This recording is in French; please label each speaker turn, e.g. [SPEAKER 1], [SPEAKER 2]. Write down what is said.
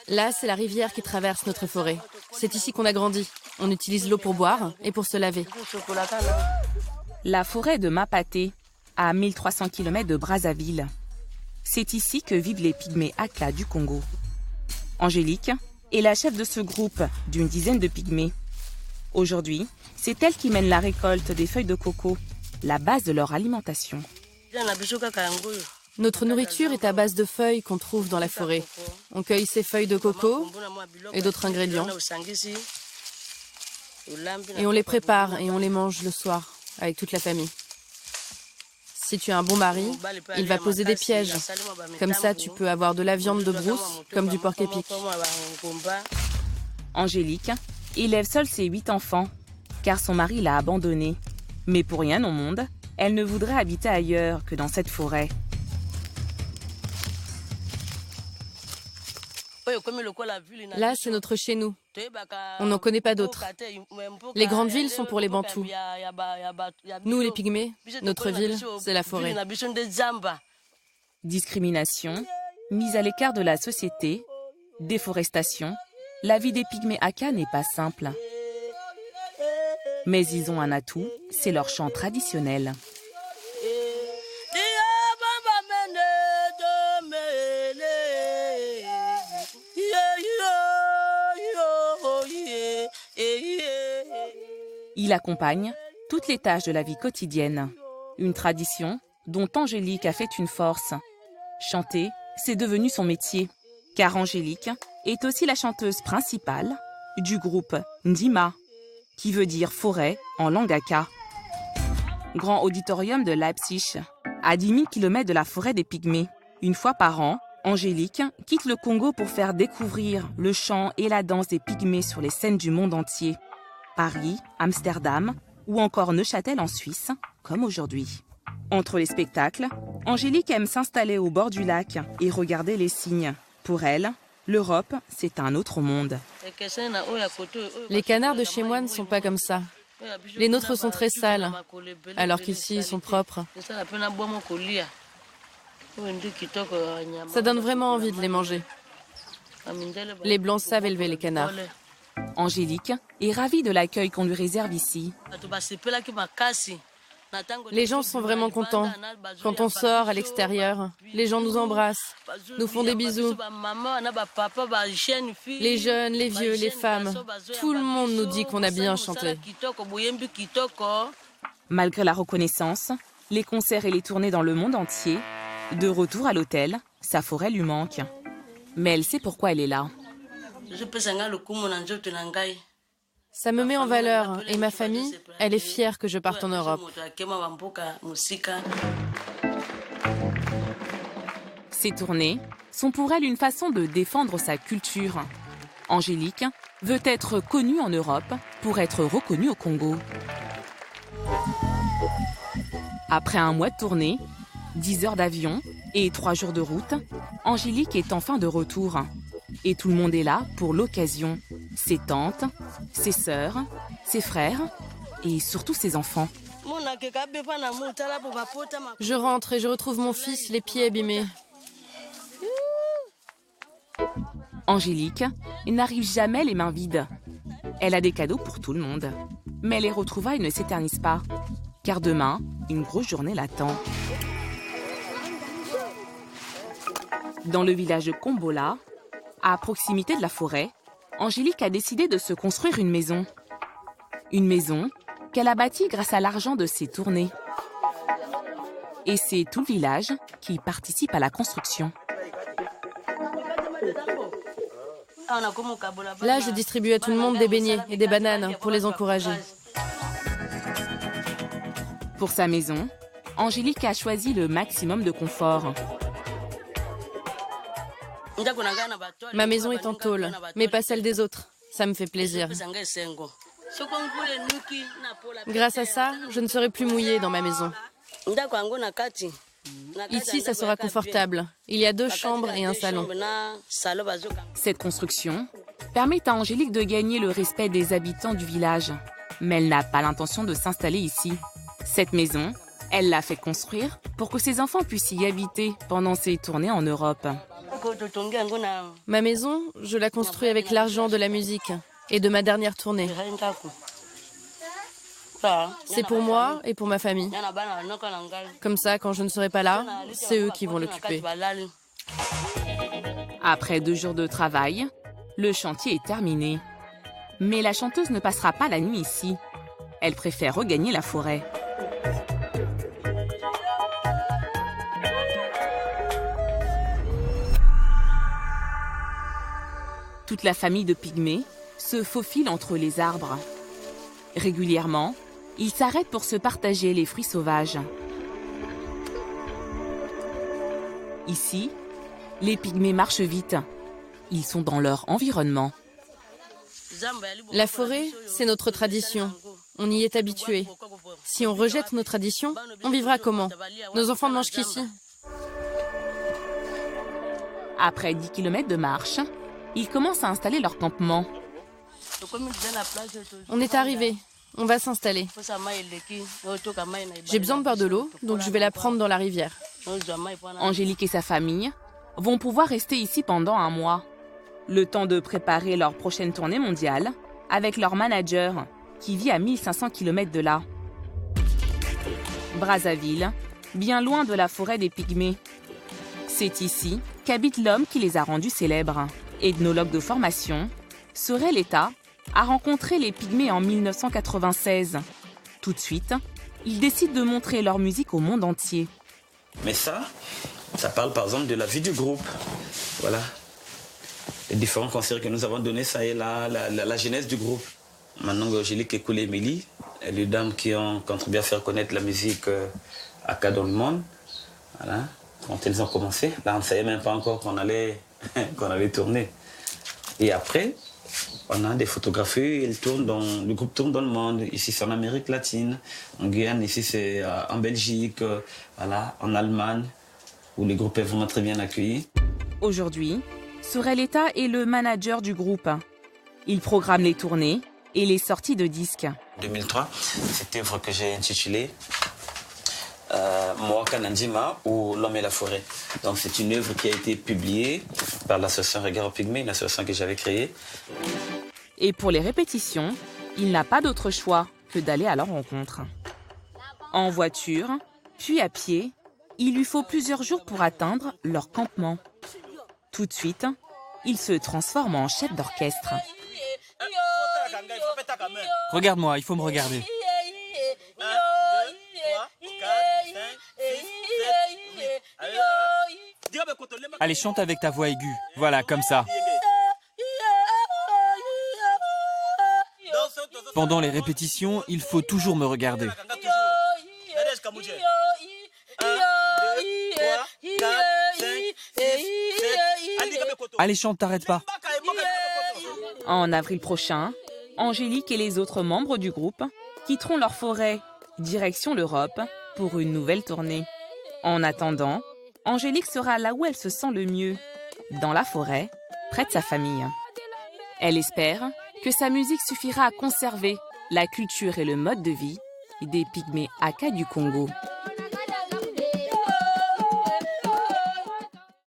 [SPEAKER 1] Là, c'est la rivière qui traverse notre forêt. C'est ici qu'on a grandi. On utilise l'eau pour boire et pour se laver.
[SPEAKER 2] La forêt de Mapate, à 1300 km de Brazzaville. C'est ici que vivent les pygmées Aka du Congo. Angélique est la chef de ce groupe d'une dizaine de pygmées. Aujourd'hui, c'est elle qui mène la récolte des feuilles de coco, la base de leur alimentation.
[SPEAKER 1] Notre nourriture est à base de feuilles qu'on trouve dans la forêt. On cueille ces feuilles de coco et d'autres ingrédients. Et on les prépare et on les mange le soir avec toute la famille. Si tu as un bon mari, il va poser des pièges. Comme ça, tu peux avoir de la viande de brousse comme du porc épic.
[SPEAKER 2] Angélique élève seule ses 8 enfants, car son mari l'a abandonnée. Mais pour rien au monde, elle ne voudrait habiter ailleurs que dans cette forêt.
[SPEAKER 1] Là, c'est notre chez nous. On n'en connaît pas d'autres. Les grandes villes sont pour les Bantous. Nous, les Pygmées, notre ville, c'est la forêt.
[SPEAKER 2] Discrimination, mise à l'écart de la société, déforestation, la vie des Pygmées Aka n'est pas simple. Mais ils ont un atout, c'est leur chant traditionnel. Il accompagne toutes les tâches de la vie quotidienne. Une tradition dont Angélique a fait une force. Chanter, c'est devenu son métier. Car Angélique est aussi la chanteuse principale du groupe Ndima, qui veut dire forêt en langue Aka. Grand auditorium de Leipzig, à 10 000 km de la forêt des Pygmées. Une fois par an, Angélique quitte le Congo pour faire découvrir le chant et la danse des Pygmées sur les scènes du monde entier. Paris, Amsterdam ou encore Neuchâtel en Suisse, comme aujourd'hui. Entre les spectacles, Angélique aime s'installer au bord du lac et regarder les cygnes. Pour elle, l'Europe, c'est un autre monde.
[SPEAKER 1] Les canards de chez moi ne sont pas comme ça. Les nôtres sont très sales, alors qu'ici, ils sont propres. Ça donne vraiment envie de les manger. Les Blancs savent élever les canards.
[SPEAKER 2] Angélique est ravie de l'accueil qu'on lui réserve ici.
[SPEAKER 1] Les gens sont vraiment contents. Quand on sort à l'extérieur, les gens nous embrassent, nous font des bisous. Les jeunes, les vieux, les femmes, tout le monde nous dit qu'on a bien chanté.
[SPEAKER 2] Malgré la reconnaissance, les concerts et les tournées dans le monde entier, de retour à l'hôtel, sa forêt lui manque. Mais elle sait pourquoi elle est là.
[SPEAKER 1] Ça me met en valeur et ma famille, elle est fière que je parte en Europe.
[SPEAKER 2] Ces tournées sont pour elle une façon de défendre sa culture. Angélique veut être connue en Europe pour être reconnue au Congo. Après un mois de tournée, 10 heures d'avion et 3 jours de route, Angélique est enfin de retour. Et tout le monde est là pour l'occasion. Ses tantes, ses sœurs, ses frères et surtout ses enfants.
[SPEAKER 1] Je rentre et je retrouve mon fils les pieds abîmés.
[SPEAKER 2] Angélique n'arrive jamais les mains vides. Elle a des cadeaux pour tout le monde. Mais les retrouvailles ne s'éternisent pas. Car demain, une grosse journée l'attend. Dans le village de Kombola, à proximité de la forêt, Angélique a décidé de se construire une maison. Une maison qu'elle a bâtie grâce à l'argent de ses tournées. Et c'est tout le village qui participe à la construction.
[SPEAKER 1] Là, je distribue à tout le monde des beignets et des bananes pour les encourager.
[SPEAKER 2] Pour sa maison, Angélique a choisi le maximum de confort.
[SPEAKER 1] Ma maison est en tôle, mais pas celle des autres. Ça me fait plaisir. Grâce à ça, je ne serai plus mouillée dans ma maison. Ici, ça sera confortable. Il y a 2 chambres et un salon.
[SPEAKER 2] Cette construction permet à Angélique de gagner le respect des habitants du village. Mais elle n'a pas l'intention de s'installer ici. Cette maison, elle l'a fait construire pour que ses enfants puissent y habiter pendant ses tournées en Europe.
[SPEAKER 1] Ma maison, je la construis avec l'argent de la musique et de ma dernière tournée. C'est pour moi et pour ma famille. Comme ça, quand je ne serai pas là, c'est eux qui vont l'occuper.
[SPEAKER 2] Après 2 jours de travail, le chantier est terminé. Mais la chanteuse ne passera pas la nuit ici. Elle préfère regagner la forêt. Toute la famille de pygmées se faufile entre les arbres. Régulièrement, ils s'arrêtent pour se partager les fruits sauvages. Ici, les pygmées marchent vite. Ils sont dans leur environnement.
[SPEAKER 1] La forêt, c'est notre tradition. On y est habitué. Si on rejette nos traditions, on vivra comment? Nos enfants ne mangent qu'ici.
[SPEAKER 2] Après 10 km de marche, ils commencent à installer leur campement.
[SPEAKER 1] On est arrivé. On va s'installer. J'ai besoin de boire de l'eau, donc je vais la prendre dans la rivière.
[SPEAKER 2] Angélique et sa famille vont pouvoir rester ici pendant 1 mois. Le temps de préparer leur prochaine tournée mondiale avec leur manager, qui vit à 1500 km de là. Brazzaville, bien loin de la forêt des pygmées. C'est ici qu'habite l'homme qui les a rendus célèbres. Ethnologue de formation, Sorel Eta a rencontré les pygmées en 1996. Tout de suite, il décide de montrer leur musique au monde entier.
[SPEAKER 3] Mais ça parle par exemple de la vie du groupe. Voilà. Les différents concerts que nous avons donnés, ça est la genèse du groupe. Maintenant, Angélique et Koulé Emily, les dames qui ont contribué à faire connaître la musique Aka dans le monde. Voilà. Quand elles ont commencé, là on ne savait même pas encore qu'on allait tourner. Et après, on a des photographies, le groupe tourne dans le monde. Ici c'est en Amérique latine, en Guyane, ici c'est en Belgique, voilà, en Allemagne, où les groupes est vraiment très bien accueillis.
[SPEAKER 2] Aujourd'hui, Sorel Eta est le manager du groupe. Il programme les tournées et les sorties de disques.
[SPEAKER 3] 2003, cette œuvre que j'ai intitulée Moaka Nandima ou L'homme et la forêt. Donc c'est une œuvre qui a été publiée par l'association Regard aux Pygmées, une association que j'avais créée.
[SPEAKER 2] Et pour les répétitions, il n'a pas d'autre choix que d'aller à leur rencontre. En voiture, puis à pied, il lui faut plusieurs jours pour atteindre leur campement. Tout de suite, il se transforme en chef d'orchestre.
[SPEAKER 4] Regarde-moi, il faut me regarder. Allez, chante avec ta voix aiguë. Voilà, comme ça. Pendant les répétitions, il faut toujours me regarder. Allez, chante, t'arrête pas.
[SPEAKER 2] En avril prochain, Angélique et les autres membres du groupe quitteront leur forêt, direction l'Europe, pour une nouvelle tournée. En attendant, Angélique sera là où elle se sent le mieux, dans la forêt, près de sa famille. Elle espère que sa musique suffira à conserver la culture et le mode de vie des pygmées Aka du Congo.